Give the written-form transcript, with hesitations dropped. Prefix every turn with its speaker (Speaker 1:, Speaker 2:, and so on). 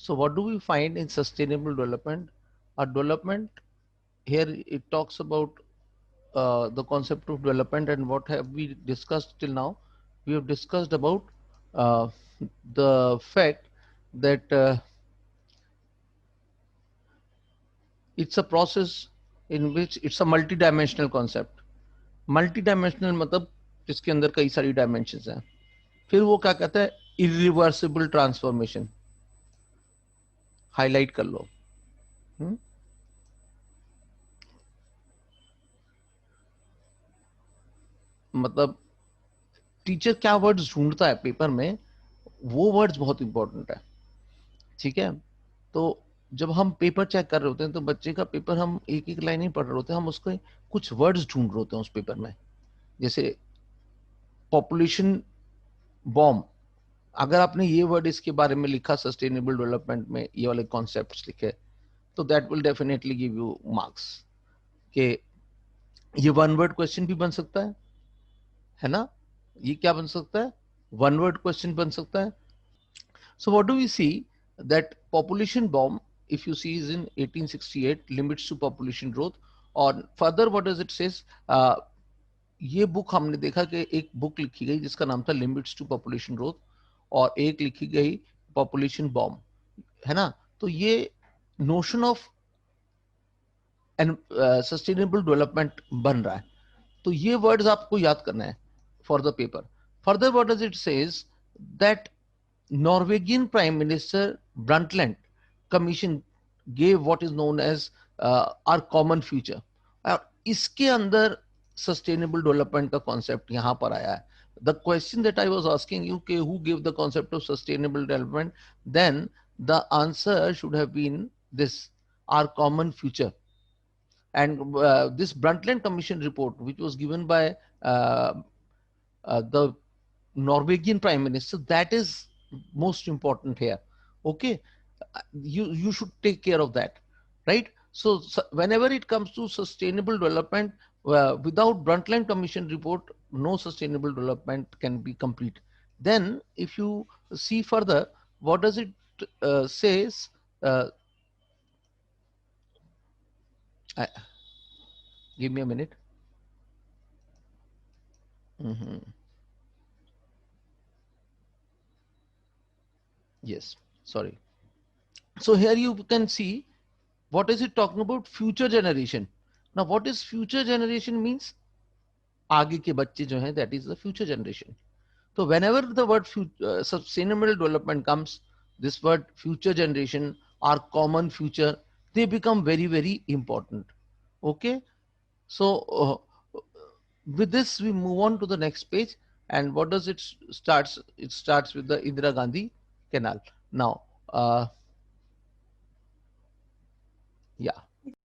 Speaker 1: So what do we find in sustainable development? A development here, it talks about the concept of development, and what have we discussed till now? We have discussed about uh, the fact that it's a process in which it's a multi-dimensional concept. Multi-dimensional मतलब जिसके अंदर कई सारी dimensions हैं. फिर वो क्या कहता है, इरिवर्सिबल ट्रांसफॉर्मेशन. हाईलाइट कर लो. हुँ? मतलब टीचर क्या वर्ड्स ढूंढता है पेपर में, वो वर्ड्स बहुत इंपॉर्टेंट है. ठीक है. तो जब हम पेपर चेक कर रहे होते हैं तो बच्चे का पेपर हम एक एक लाइन ही पढ़ रहे होते हैं, हम उसके कुछ वर्ड्स ढूंढ रहे होते हैं उस पेपर में. जैसे पॉपुलेशन बॉम्ब, अगर आपने ये वर्ड इसके बारे में लिखा सस्टेनेबल डेवलपमेंट में, ये वाले कॉन्सेप्ट्स लिखे, तो that will definitely give you marks. कि ये वन वर्ड क्वेश्चन भी बन सकता है ना. ये क्या बन सकता है, वन वर्ड क्वेश्चन बन सकता है. So what do we see? That population bomb, if you see, is in 1868, limits to population growth. और further what does it says? ये बुक हमने देखा कि एक बुक लिखी गई जिसका नाम था लिमिट्स टू पॉपुलेशन ग्रोथ, और एक लिखी गई पॉपुलेशन बॉम्ब, है ना. तो ये नोशन ऑफ सस्टेनेबल डेवलपमेंट बन रहा है. तो ये वर्ड्स आपको याद करना है for the paper. Further what does it says, that Norwegian Prime Minister Brundtland Commission gave what is known as our common future. और इसके अंदर सस्टेनेबल डेवलपमेंट का कॉन्सेप्ट यहाँ पर आया है. The question that I was asking you, कि who gave the concept of sustainable development, then the answer should have been this, our common future. And this Brundtland Commission report, which was given by the Norwegian Prime Minister, that is most important here. Okay, you should take care of that, right? So whenever it comes to sustainable development, without Brundtland Commission report, no sustainable development can be complete. Then, if you see further, what does it says? Uh, I, give me a minute. Mhm. Yes, sorry. So here you can see, what is it talking about? Future generation. Now, what is future generation means? आगे के बच्चे जो हैं, that is the future generation. So whenever the word sustainable development comes, this word future generation or common future, they become very, very important. Okay. So with this, we move on to the next page. And what does it starts? It starts with the Indira Gandhi Canal. Now, yeah.